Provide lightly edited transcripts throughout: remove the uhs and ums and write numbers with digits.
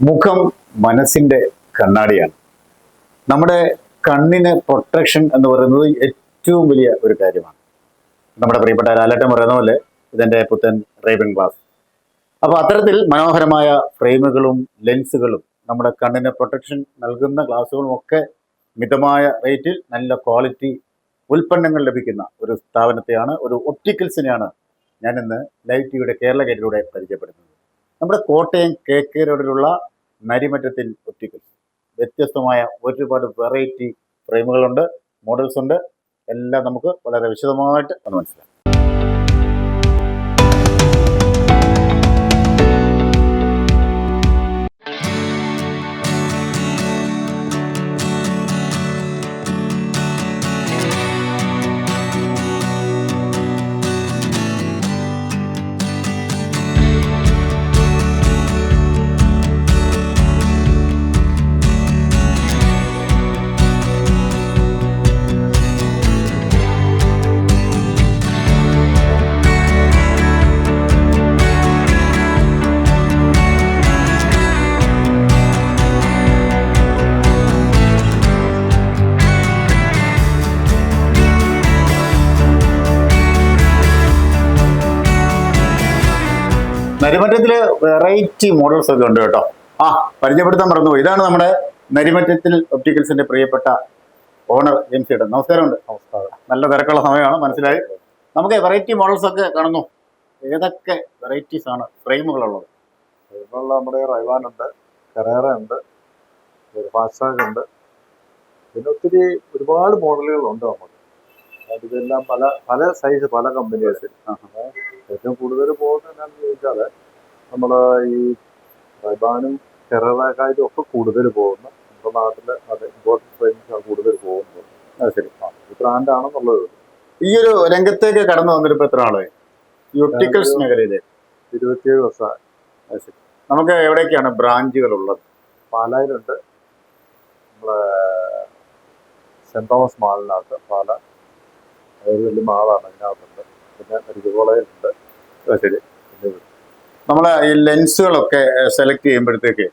മുഖം മനസ്സിന്റെ കണ്ണാടിയാണ്. നമ്മുടെ കണ്ണിന് പ്രൊട്ടക്ഷൻ എന്ന് പറയുന്നത് ഏറ്റവും വലിയ ഒരു കാര്യമാണ്. നമ്മുടെ പ്രിയപ്പെട്ട ലാലേട്ടൻ പറയുന്ന പോലെ ഇതെന്റെ പുത്തൻ റേബൻ ഗ്ലാസ്. അപ്പൊ അത്തരത്തിൽ മനോഹരമായ ഫ്രെയിമുകളും ലെൻസുകളും നമ്മുടെ കണ്ണിന് പ്രൊട്ടക്ഷൻ നൽകുന്ന ഗ്ലാസുകളും ഒക്കെ മിതമായ റേറ്റിൽ നല്ല ക്വാളിറ്റി ഉൽപ്പന്നങ്ങൾ ലഭിക്കുന്ന ഒരു സ്ഥാപനത്തെയാണ്, ഒരു ഒപ്റ്റിക്കൽസിനെയാണ് ഞാൻ ഇന്ന് ലൈവ് ടിവിയുടെ കേരള ഗേറ്റിലൂടെ പരിചയപ്പെടുത്തുന്നത്. നമ്മുടെ കോട്ടയം KK റോഡിലുള്ള നരിമറ്റത്തിൽ ഒപ്റ്റിക്കൽസ് വ്യത്യസ്തമായ ഒരുപാട് വെറൈറ്റി ഫ്രെയിമുകളുണ്ട്, മോഡൽസ് ഉണ്ട്. എല്ലാം നമുക്ക് വളരെ വിശദമായിട്ട് ഒന്ന് മനസ്സിലാക്കാം. നരിമറ്റത്തില് വെറൈറ്റി മോഡൽസ് ഒക്കെ ഉണ്ട് കേട്ടോ. പരിചയപ്പെടുത്താൻ മറന്നുപോയി. ഇതാണ് നമ്മുടെ നരിമറ്റത്തിൽ ഒപ്റ്റിക്കൽസിന്റെ പ്രിയപ്പെട്ട ഓണർ ജെയിംസ്. നമസ്കാരമുണ്ട്. നമസ്കാരം. നല്ല തിരക്കുള്ള സമയമാണ്, മനസ്സിലായി. നമുക്ക് വെറൈറ്റി മോഡൽസ് ഒക്കെ കാണുന്നു. ഏതൊക്കെ വെറൈറ്റീസ് ആണ് ഫ്രെയിമുകളുള്ളത്? നമ്മുടെ റൈവാൻ ഉണ്ട്, കരേറ ഉണ്ട്, ഫാസ്റ്റാഗ് ഉണ്ട്, പിന്നെ ഒത്തിരി ഒരുപാട് മോഡലുകളുണ്ട് നമുക്ക്. ഇതെല്ലാം പല പല സൈസ്, പല കമ്പനീസിൽ. ഏറ്റവും കൂടുതൽ പോകുന്നത് എന്താണെന്ന് ചോദിച്ചാൽ നമ്മൾ ഈ റൈബാനും കെറേറക്കായിട്ടും ഒക്കെ കൂടുതൽ പോകുന്ന നമ്മുടെ നാട്ടിൽ അത് ഇമ്പോർട്ടൻറ്റ് ഫ്രെയിംസാണ് കൂടുതൽ പോകുന്നത്. അത് ശരി. ഈ ബ്രാൻഡാണെന്നുള്ളത്. ഈ ഒരു രംഗത്തേക്ക് കടന്നു വന്നിട്ട് എത്ര ആളായി ഈ ഒപ്റ്റിക്കൽസ് മേഖലയില്? 27 വർഷമായി. അത് ശരി. നമുക്ക് എവിടേക്കാണ് ബ്രാഞ്ചുകൾ ഉള്ളത്? പാലായിലുണ്ട്, നമ്മളെ സെൻറ് തോമസ് മാളിനകത്ത്, പാല ഒരു വലിയ മാളാണ്, അതിനകത്തുണ്ട്. പിന്നെ മെഡിക്കൽ കോളേജിലുണ്ട്. ശരി. നമ്മളെ ഈ ലെൻസുകളൊക്കെ സെലക്ട് ചെയ്യുമ്പോഴത്തേക്ക്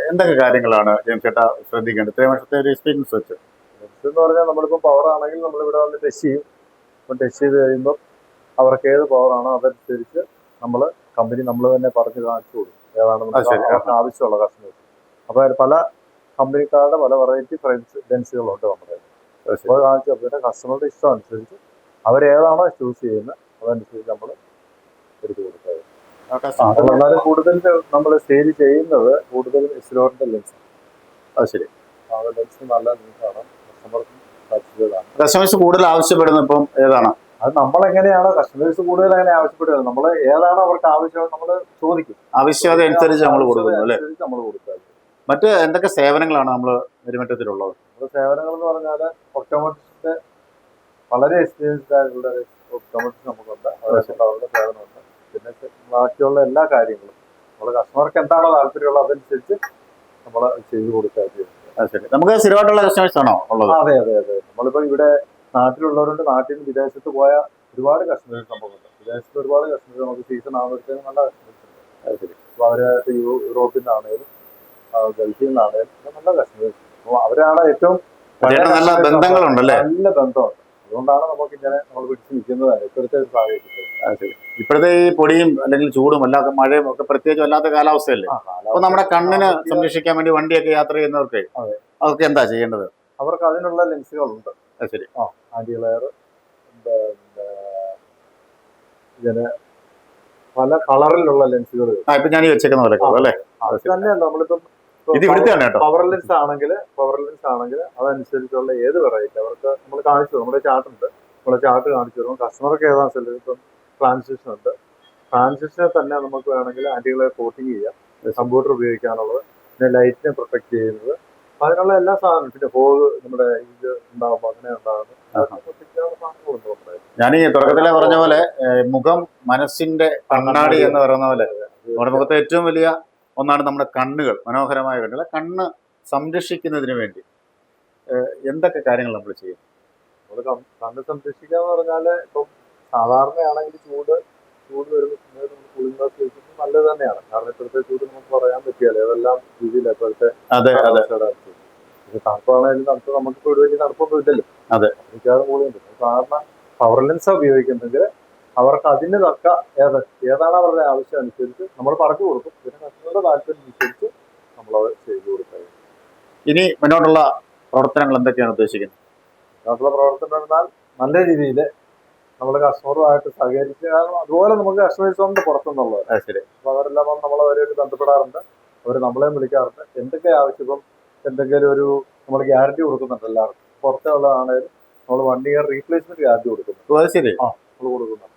എന്തൊക്കെ കാര്യങ്ങളാണ് ജെയിംസ് ചേട്ടാ ശ്രദ്ധിക്കേണ്ടത്? ഇത്രയും വർഷത്തെ ഒരു എക്സ്പീരിയൻസ് വെച്ച്. ലെൻസ് എന്ന് പറഞ്ഞാൽ നമ്മളിപ്പോൾ പവർ ആണെങ്കിൽ നമ്മളിവിടെ വന്ന് ടെസ്റ്റ് ചെയ്യും. ഇപ്പം ടെസ്റ്റ് ചെയ്ത് കഴിയുമ്പോൾ അവർക്ക് ഏത് പവറാണോ അതനുസരിച്ച് കമ്പനി നമ്മൾ തന്നെ പറഞ്ഞ് കാണിച്ചു കൊടുക്കും ഏതാണ് അവർക്ക് ആവശ്യമുള്ള കസ്റ്റമേഴ്സ്. അപ്പോൾ പല കമ്പനിക്കാരുടെ പല വെറൈറ്റി ലെൻസുകളുണ്ട് നമ്മുടെ. അപ്പോൾ കാണിച്ചു പിന്നെ കസ്റ്റമറുടെ ഇഷ്ടം അനുസരിച്ച് അവരേതാണോ ചൂസ് ചെയ്യുന്നത് അതനുസരിച്ച് നമ്മൾ എടുത്തു കൊടുക്കുക. എന്നാലും കൂടുതൽ നമ്മൾ സെയിൽ ചെയ്യുന്നത് കൂടുതലും എസ്ലോറിന്റെ ലെൻസ്. അത് ശരി. ആ ലെൻസ് നല്ല ലെൻസാണ്, കസ്റ്റമർക്കും സാറ്റിസ്ഫൈഡാണ്. കസ്റ്റമേഴ്സ് കൂടുതൽ ആവശ്യപ്പെടുന്നത് ഇപ്പം ഏതാണ്? അത് നമ്മളെങ്ങനെയാണ് കസ്റ്റമേഴ്സ് കൂടുതൽ അങ്ങനെ ആവശ്യപ്പെടുന്നത്, നമ്മൾ ഏതാണോ അവർക്ക് ആവശ്യം നമ്മൾ ചോദിക്കും. ആവശ്യകത അനുസരിച്ച് നമ്മൾ കൊടുക്കുന്നു അല്ലേ? നമ്മൾ കൊടുക്കുക. മറ്റ് എന്തൊക്കെ സേവനങ്ങളാണ് നമ്മൾ നെരിമറ്റത്തിലുള്ളത്? നമ്മുടെ സേവനങ്ങൾ എന്ന് പറഞ്ഞാൽ ഒപ്റ്റോമെട്രിസ്റ്റ് വളരെ എക്സ്പീരിയൻസ്ഡ് ആയിട്ടുള്ള ഒപ്റ്റോമെട്രിസ്റ്റ് നമുക്കുണ്ട്, അവരുടെ സേവനമുണ്ട്. പിന്നെ ബാക്കിയുള്ള എല്ലാ കാര്യങ്ങളും നമ്മൾ കസ്റ്റമർക്ക് എന്താണോ താല്പര്യമുള്ളത് അതനുസരിച്ച് നമ്മൾ ചെയ്തു കൊടുക്കുക. ശരി. നമുക്ക് സ്ഥിരമായിട്ടുള്ള കസ്റ്റമേഴ്സ് ആണോ ഉള്ളത്? അതെ അതെ അതെ. നമ്മളിപ്പോൾ ഇവിടെ നാട്ടിലുള്ളവരുണ്ട്, നാട്ടിൽ നിന്ന് വിദേശത്ത് പോയ ഒരുപാട് കസ്റ്റമേഴ്സ് നമുക്കുണ്ട്. വിദേശത്ത് ഒരുപാട് കസ്റ്റമേഴ്സ് നമുക്ക് സീസൺ ആകുമ്പോഴത്തേക്കും നല്ല കസ്റ്റമേഴ്സ് ഉണ്ട്. അത് ശരി. അപ്പോൾ അവരായിട്ട് യൂറോപ്പിൽ നിന്നാണേലും ഗൾഫിൽ നിന്നാണേലും നല്ല കസ്റ്റമേഴ്സ്. അപ്പോൾ അവരാണ് ഏറ്റവും നല്ല ബന്ധങ്ങളുണ്ടല്ലേ? നല്ല ബന്ധമുണ്ട്. അതുകൊണ്ടാണ് നമുക്ക് ഇങ്ങനെ നമ്മൾ പിടിച്ച് നിൽക്കുന്നത് ഇപ്പോഴത്തെ ഒരു സാഹചര്യത്തിൽ. ഇപ്പോഴത്തെ ഈ പൊടിയും അല്ലെങ്കിൽ ചൂടും അല്ലാത്ത മഴയും ഒക്കെ പ്രത്യേകിച്ച് അല്ലാത്ത കാലാവസ്ഥയല്ലേ? അപ്പൊ നമ്മുടെ കണ്ണിന് സംരക്ഷിക്കാൻ വേണ്ടി വണ്ടിയൊക്കെ യാത്ര ചെയ്യുന്നവർക്ക് അതൊക്കെ എന്താ ചെയ്യേണ്ടത്? അവർക്ക് അതിനുള്ള ലെൻസുകളുണ്ട്. ശരി. ആന്റി ഗ്ലെയർ, ഇതിന് പല കളറിലുള്ള ലെൻസുകൾ. ഇപ്പൊ ഞാൻ വെച്ചേക്കുന്ന പോലെ അല്ലേ? അത് തന്നെയല്ല, നമ്മളിപ്പം പവർ ലെൻസ് ആണെങ്കിൽ അതനുസരിച്ചുള്ള ഏത് വെറൈറ്റി അവർക്ക് നമ്മൾ കാണിച്ചു. നമ്മുടെ ചാർട്ടുണ്ട്, നമ്മളെ ചാർട്ട് കാണിച്ചു തരും. കസ്റ്റമർക്ക് ഏതാ സെലക്ട്. ഇപ്പം ട്രാൻസിഷൻ ഉണ്ട്, ട്രാൻസിഷനെ തന്നെ നമുക്ക് വേണമെങ്കിൽ ആന്റി ഗ്ലെയർ കോട്ടിങ് ചെയ്യാം, കമ്പ്യൂട്ടർ ഉപയോഗിക്കാനുള്ളത്, പിന്നെ ലൈറ്റിനെ പ്രൊട്ടക്ട് ചെയ്യുന്നത്, അതിനുള്ള എല്ലാ സാധനവും. പിന്നെ ഫോഗ് നമ്മുടെ ഇത് ഉണ്ടാകുമ്പോൾ അങ്ങനെ ഉണ്ടാകുന്നത്. ഞാൻ ഈ തുടക്കത്തിലെ പറഞ്ഞ പോലെ മുഖം മനസ്സിന്റെ കണ്ണാടി എന്ന് പറയുന്ന പോലെ നമ്മുടെ മുഖത്തെ ഏറ്റവും വലിയ ഒന്നാണ് നമ്മുടെ കണ്ണുകൾ, മനോഹരമായ കണ്ണുകൾ. കണ്ണ് സംരക്ഷിക്കുന്നതിന് വേണ്ടി എന്തൊക്കെ കാര്യങ്ങൾ നമ്മൾ ചെയ്യും? നമ്മൾ കണ്ണ് സംരക്ഷിക്കുക എന്ന് പറഞ്ഞാൽ ഇപ്പം സാധാരണയാണെങ്കിൽ ചൂട് ചൂട് വരുന്ന സമയത്ത് നമ്മൾ കൂളിംഗ് ഗ്ലാസ് വെക്കുന്നത് നല്ലത് തന്നെയാണ്. കാരണം ഇപ്പോഴത്തെ ചൂട് നമുക്ക് പറയാൻ പറ്റില്ല, ഏതെല്ലാം രീതിയിൽ ഇപ്പോഴത്തെ കാലാവസ്ഥയുടെ അവസ്ഥ. ഇത് തണുപ്പാണെങ്കിലും തണുപ്പ് നമുക്കിപ്പോൾ ഒരു വലിയ തണുപ്പൊന്നും ഇല്ലല്ലോ. മിക്കവാറും കൂളിയുണ്ട്. സാധാരണ പവർ ലെൻസാ ഉപയോഗിക്കുന്നെങ്കിൽ അവർക്ക് അതിന് തക്ക ഏതാണ് അവരുടെ ആവശ്യം അനുസരിച്ച് നമ്മൾ പറഞ്ഞു കൊടുക്കും. പിന്നെ കസ്റ്റമറുടെ താല്പര്യം അനുസരിച്ച് നമ്മളത് ചെയ്തു കൊടുക്കുക. ഇനി മുന്നോട്ടുള്ള പ്രവർത്തനങ്ങൾ എന്തൊക്കെയാണ് ഉദ്ദേശിക്കുന്നത്? മുന്നോട്ടുള്ള പ്രവർത്തനം എന്നാൽ നല്ല രീതിയിൽ നമ്മൾ കസ്റ്റമറുമായിട്ട് സഹകരിച്ച്, കാരണം അതുപോലെ നമുക്ക് കസ്റ്റമേഴ്സ് ഉണ്ട് പുറത്തുനിന്നുള്ളത്. അപ്പൊ അവരെല്ലാം നമ്മളവരായിട്ട് ബന്ധപ്പെടാറുണ്ട്, അവർ നമ്മളെയും വിളിക്കാറുണ്ട്. എന്തൊക്കെ ആവശ്യം, ഇപ്പം എന്തെങ്കിലും ഒരു നമ്മൾ ഗ്യാരണ്ടി കൊടുക്കുന്നുണ്ട് എല്ലാവർക്കും. പുറത്തുള്ളതാണെങ്കിലും നമ്മൾ 1 year റീപ്ലേസ്മെന്റ് ഗ്യാരണ്ടി കൊടുക്കുന്നുണ്ട്. നമ്മൾ കൊടുക്കുന്നുണ്ട്.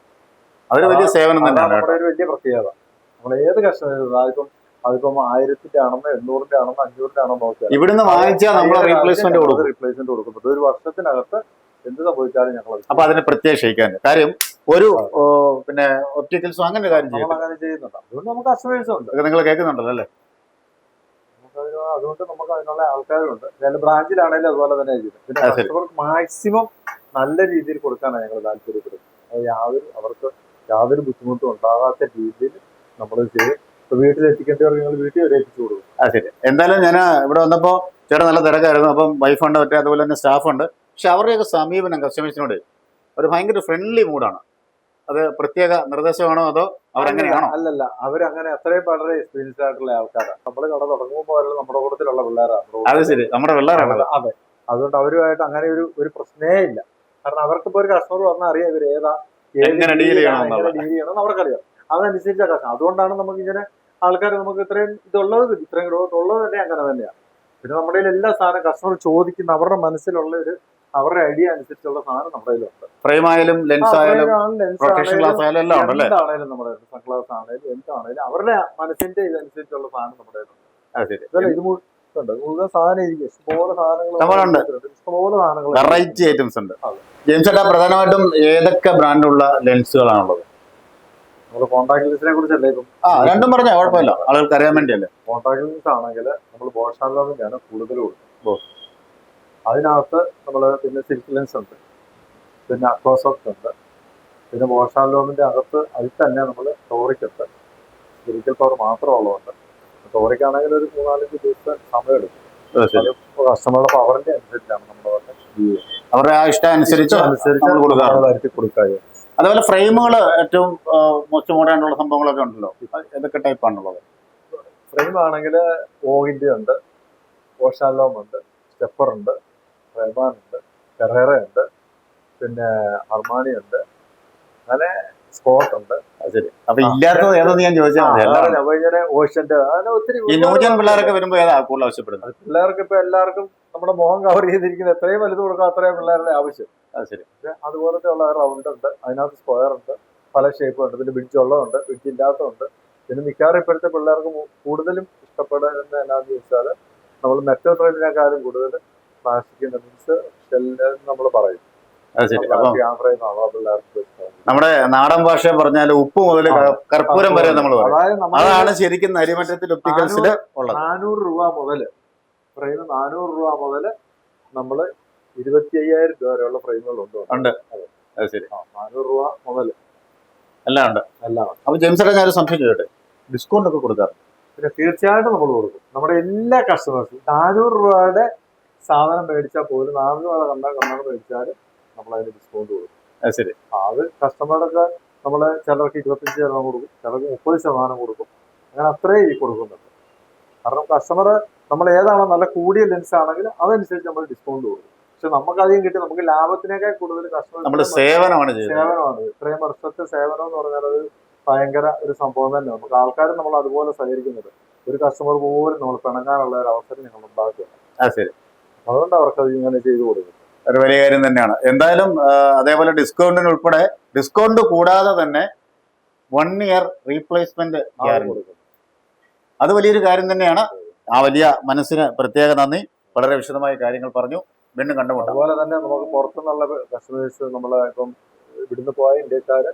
അതൊരു വലിയ സേവനം തന്നെയാണ്. നമ്മുടെ ഒരു വലിയ പ്രത്യേകത. നമ്മൾ ഏത് കസ്റ്റമേഴ്സ് അതിപ്പം 1000-ന്റെ ആണെന്നോ 800-ന്റെ ആണെന്നോ 500-ന്റെ ആണോ നോക്കിയാൽ ഇവിടുന്ന് വാങ്ങിച്ചാൽ നമ്മൾ റീപ്ലേസ്മെന്റ് കൊടുക്കുന്നുണ്ട്. ഒരു വർഷത്തിനകത്ത് എന്ത് സംഭവിച്ചാലും ഞങ്ങൾ അപ്പൊ അതിനെ പ്രത്യേകം ക്ഷയിക്കാൻ കാര്യം ഒരു പിന്നെ ഒപ്റ്റിക്കൽസും അങ്ങനെ കാര്യം ചെയ്യുന്നുണ്ട്. അതുകൊണ്ട് നമുക്ക് കസ്റ്റമേഴ്സും ഉണ്ട്. നിങ്ങൾ കേൾക്കുന്നുണ്ടല്ലോ അല്ലേ? അതുകൊണ്ട് നമുക്ക് അതിനുള്ള ആൾക്കാരുണ്ട്. ബ്രാഞ്ചിലാണെങ്കിലും അതുപോലെ തന്നെ ചെയ്യുന്നത്. പിന്നെ കസ്റ്റമർക്ക് മാക്സിമം നല്ല രീതിയിൽ കൊടുക്കാനാണ് ഞങ്ങൾ താല്പര്യപ്പെടുന്നത്. അവർക്ക് യാതൊരു ബുദ്ധിമുട്ടും ഉണ്ടാകാത്ത രീതിയിൽ നമ്മൾ ചെയ്ത് വീട്ടിലെത്തിക്കേണ്ടവർക്ക് ഞങ്ങൾ വീട്ടിൽ വരെ എത്തിച്ചു കൊടുക്കും. ശരി. എന്തായാലും ഞാൻ ഇവിടെ വന്നപ്പോൾ ചേട്ടൻ നല്ല തിരക്കായിരുന്നു. അപ്പം വൈഫുണ്ട്, മറ്റേ അതുപോലെ തന്നെ സ്റ്റാഫുണ്ട്. പക്ഷെ അവരുടെയൊക്കെ സമീപനം കസ്റ്റമേഴ്സിനോട് ഒരു ഭയങ്കര ഫ്രണ്ട്ലി മൂഡാണ്. അത് പ്രത്യേക നിർദ്ദേശമാണോ അതോ അവരങ്ങനെയാണോ? അല്ലല്ല, അവരങ്ങനെ അത്രയും വളരെ എക്സ്പീരിയൻസ്ഡ് ആയിട്ടുള്ള ആൾക്കാരാണ്. നമ്മൾ കട തുടങ്ങുമ്പോൾ നമ്മുടെ കൂട്ടത്തിലുള്ള പിള്ളേരാണ്. അത് ശരി, നമ്മുടെ പിള്ളേരാണ്. അതെ, അതുകൊണ്ട് അവരുമായിട്ട് അങ്ങനെ ഒരു പ്രശ്നേ ഇല്ല. കാരണം അവർക്കിപ്പോ ഒരു കസ്റ്റമർ വന്നാൽ അറിയാം ഇവർ എങ്ങനെ ഡീൽ ചെയ്യണമെന്ന് അവർക്കറിയാം. അതനുസരിച്ചാണ് കസ്റ്റമർ. അതുകൊണ്ടാണ് നമുക്ക് ഇങ്ങനെ ആൾക്കാർ നമുക്ക് ഇത്രയും ഇത്രയും ഉള്ളത് തന്നെ അങ്ങനെ തന്നെയാണ്. പിന്നെ നമ്മുടെ എല്ലാ സാധനം കസ്റ്റമർ ചോദിക്കുന്ന അവരുടെ മനസ്സിലുള്ള അവരുടെ ഐഡിയ അനുസരിച്ചുള്ള സാധനം നമ്മുടെ കയ്യിലുണ്ട്. ഫ്രെയിം ആയാലും ലെൻസ് ആയാലും എന്താണേലും നമ്മുടെ സൺഗ്ലാസ് ആണെങ്കിലും എന്താണേലും അവരുടെ മനസ്സിന്റെ ഇതനുസരിച്ചുള്ള സാധനം നമ്മുടെ കയ്യിലുണ്ട്. ഇത് മുഴുവൻ സാധനം ഇരിക്കും. ഇഷ്ടംപോലെ സാധനങ്ങൾ, വെറൈറ്റി ഐറ്റംസ് ഉണ്ട്. ജെയിംസ് ചേട്ടാ, പ്രധാനമായിട്ടും ഏതൊക്കെ ബ്രാൻഡുള്ള ലെൻസുകളാണുള്ളത്? നമ്മൾ കോൺടാക്ട് ലെൻസിനെ കുറിച്ചല്ലേ ഇപ്പം? രണ്ടും പറഞ്ഞാൽ കുഴപ്പമില്ല, ആളുകൾക്ക് അറിയാൻ വേണ്ടിയല്ലേ. കോൺടാക്ട് ലെൻസ് ആണെങ്കിൽ നമ്മൾ ബോഷ് ആൻഡ് ലോമിന്റെയാണ് കൂടുതൽ കൊടുക്കുന്നത്. അതിനകത്ത് നമ്മൾ പിന്നെ സിൽക്ക് ലെൻസ് ഉണ്ട്, പിന്നെ അക്വാസോഫ്റ്റ് ഉണ്ട്, പിന്നെ ബോഷ് ആൻഡ് ലോമിന്റെ അകത്ത് അതിൽ തന്നെ നമ്മൾ ടോറിക് ഉണ്ട്. Spherical power മാത്രമുള്ളതുണ്ട്. ടോറിക്കാണെങ്കിൽ ഒരു 3-4 ദിവസം സമയം എടുക്കും. കസ്റ്റമറുടെ പവറിന്റെ അനുസരിച്ചാണ് നമ്മൾ അവരുടെ ആ ഇഷ്ടം അനുസരിച്ച് വരുത്തി കൊടുക്കുക. അതുപോലെ ഫ്രെയിമുകൾ ഏറ്റവും മോസ്റ്റ് മോഡേൺ ആയിട്ടുള്ള സംഭവങ്ങളൊക്കെ ഉണ്ടല്ലോ, ഏതൊക്കെ ടൈപ്പ് ആണുള്ളത്? ഫ്രെയിം ആണെങ്കിൽ ഓഗിന്റെ ഉണ്ട്, ബോഷ് ആൻഡ് ലോം ഉണ്ട്, സ്റ്റെപ്പർ ഉണ്ട്, റെയ്ബാൻ ഉണ്ട്, ഫെറേറ ഉണ്ട്, പിന്നെ അർമാനി ഉണ്ട്, അങ്ങനെ സ്പോട്ട് ഉണ്ട്. ശരി. അപ്പൊ ഇല്ലാത്തത് ഏതെന്ന് ഞാൻ ചോദിച്ചാൽ ഓഷ്യന്റെ ഒത്തിരി പിള്ളേരൊക്കെ വരുമ്പോൾ ഏതാ കൂടുതൽ ആവശ്യപ്പെടുന്നത്? പിള്ളേർക്ക് ഇപ്പൊ എല്ലാവർക്കും നമ്മുടെ മുഖം കവർ ചെയ്തിരിക്കുന്നത് എത്രയും വലുത് കൊടുക്കാം അത്രയും പിള്ളേരുടെ ആവശ്യം. ശരി. അതുപോലത്തെ ഉള്ള റൗണ്ട് ഉണ്ട്, അതിനകത്ത് സ്ക്വയർ ഉണ്ട്, പല ഷേപ്പ് ഉണ്ട്, പിന്നെ ബിഡ്ജ് ഉള്ളതുണ്ട്, ബിഡ്ജ് ഇല്ലാത്തതുണ്ട്. പിന്നെ മിക്കവാറും ഇപ്പോഴത്തെ പിള്ളേർക്ക് കൂടുതലും ഇഷ്ടപ്പെടുന്നത് എന്നാന്ന് ചോദിച്ചാൽ നമ്മൾ മെറ്റൽ ഫ്രെയിമിനേക്കാളും കൂടുതൽ പ്ലാസ്റ്റിക്കിന്റെ മീൻസ് ഷെല്ല് നമ്മൾ പറയും. നമ്മുടെ നാടൻ ഭാഷ പറഞ്ഞാൽ ഉപ്പ് മുതൽ കർപ്പൂരം വരെ നമ്മൾ പറയും. അതാണ് ശരിക്കും നരിമറ്റത്തിൽ ഒപ്റ്റിക്കൽസിൽ ഉള്ളത്. 400 രൂപ മുതൽ ഫ്രെയിം, 400 രൂപ മുതൽ നമ്മൾ 25,000 രൂപ വരെയുള്ള ഫ്രെയിമുകളുണ്ട്. 400 രൂപ മുതൽ എല്ലാം ഉണ്ട്. അപ്പൊ ജെയിംസ് ഞാൻ സംശയം ചോദിക്കട്ടെ, ഡിസ്കൗണ്ട് ഒക്കെ കൊടുക്കാറുണ്ട്? പിന്നെ തീർച്ചയായിട്ടും നമ്മൾ കൊടുക്കും. നമ്മുടെ എല്ലാ കസ്റ്റമേഴ്സും 400 രൂപയുടെ സാധനം മേടിച്ചാൽ പോലും 400 രൂപ കണ്ണാട് മേടിച്ചാൽ നമ്മളതിന് ഡിസ്കൗണ്ട് കൊടുക്കും. ശരി. അത് കസ്റ്റമറുടെ നമ്മൾ ചിലർക്ക് 25% കൊടുക്കും, ചിലർക്ക് 30% കൊടുക്കും. അങ്ങനെ അത്രയും കൊടുക്കുന്നുണ്ട്. കാരണം കസ്റ്റമർ നമ്മൾ ഏതാണോ നല്ല കൂടിയ ലെൻസ് ആണെങ്കിൽ അതനുസരിച്ച് നമ്മൾ ഡിസ്കൗണ്ട് കൊടുക്കും. പക്ഷെ നമുക്ക് അധികം കിട്ടി, നമുക്ക് ലാഭത്തിനേക്കാൾ കൂടുതൽ കസ്റ്റമർ സേവനമാണ്. ഇത്രയും വർഷത്തെ സേവനം എന്ന് പറഞ്ഞാൽ അത് ഭയങ്കര ഒരു സംഭവം തന്നെ. നമുക്ക് ആൾക്കാർ നമ്മൾ അതുപോലെ സഹകരിക്കുന്നുണ്ട്. ഒരു കസ്റ്റമർ പോലും നമ്മൾ പിണങ്ങാനുള്ള ഒരു അവസരം ഞങ്ങൾ ഉണ്ടാക്കുക. അതുകൊണ്ട് അവർക്ക് അത് ഇങ്ങനെ ചെയ്തു കൊടുക്കും. ഒരു വലിയ കാര്യം തന്നെയാണ്. എന്തായാലും അതേപോലെ ഡിസ്കൗണ്ടിന് ഉൾപ്പെടെ ഡിസ്കൗണ്ട് കൂടാതെ തന്നെ 1 year റീപ്ലേസ്മെന്റ് കൊടുക്കും. അത് വലിയൊരു കാര്യം തന്നെയാണ്. ആ വലിയ മനസ്സിന് പ്രത്യേക നന്ദി. വളരെ വിശദമായ കാര്യങ്ങൾ പറഞ്ഞു. വീണ്ടും കണ്ടുമുട്ടാം. അതുപോലെ തന്നെ നമുക്ക് പുറത്തുനിന്നുള്ള കസ്റ്റമേഴ്സ് നമ്മളെ ഇപ്പം ഇവിടുന്ന് പോയ ഇന്ത്യക്കാര്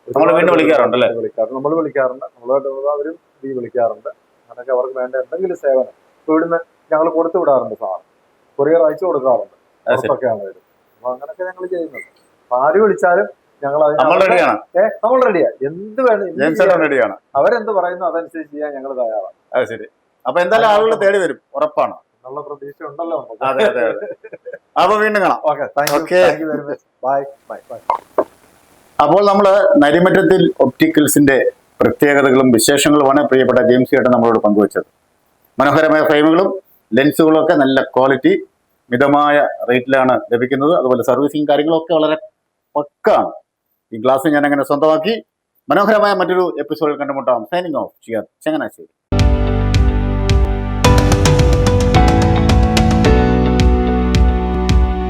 നമ്മൾ വീണ്ടും വിളിക്കാറുണ്ടല്ലേ? നമ്മൾ വിളിക്കാറുണ്ട്. നമ്മളായിട്ട് അവരും വിളിക്കാറുണ്ട്. അങ്ങനെയൊക്കെ അവർക്ക് വേണ്ട എന്തെങ്കിലും സേവനം ഇപ്പൊ ഇവിടുന്ന് ഞങ്ങൾ കൊടുത്തു വിടാറുണ്ട്. സാധനം കൊറിയർ അയച്ചു കൊടുക്കാറുണ്ട്. പുറത്തൊക്കെ ആണെങ്കിലും. അപ്പൊ അങ്ങനെയൊക്കെ ഞങ്ങൾ ചെയ്യുന്നുണ്ട്. ആര് വിളിച്ചാലും ഞങ്ങൾ നമ്മൾ റെഡിയാണ്. നമ്മൾ റെഡിയാ. എന്ത് വേണം ജെയിംസ് ചേട്ടൻ റെഡിയാണ്. അവരെന്ത് പറയുന്നു അതനുസരിച്ച് ചെയ്യാൻ ഞങ്ങൾ തയ്യാറാണ്. അത് ശരി. അപ്പൊ എന്തായാലും ആളുകൾ തേടി വരും, ഉറപ്പാണ്. എന്നുള്ള പ്രതീക്ഷ ഉണ്ടല്ലോ നമുക്ക്. അതെ അതെ അതെ. അപ്പൊ വീണ്ടും കാണാം. Okay, thank you Okay. Very much. Bye bye bye. അപ്പോൾ നമ്മൾ നരിമറ്റത്തിൽ ഒപ്റ്റിക്കൽസിന്റെ പ്രത്യേകതകളും വിശേഷങ്ങളുമാണ് പ്രിയപ്പെട്ട ജെയിംസ് ചേട്ടൻ നമ്മളോട് പങ്കുവച്ചത്. മനോഹരമായ ഫ്രെയിമുകളും ലെൻസുകളും ഒക്കെ നല്ല ക്വാളിറ്റി, മിതമായ റേറ്റിലാണ് ലഭിക്കുന്നത്. അതുപോലെ സർവീസിങ് കാര്യങ്ങളൊക്കെ വളരെ പക്കാണ്. ഈ ഗ്ലാസ് ഞാൻ അങ്ങനെ സ്വന്തമാക്കി. മനോഹരമായ മറ്റൊരു എപ്പിസോഡിൽ കണ്ടുമുട്ടാം. Signing off. ചങ്ങനാശ്ശേരി.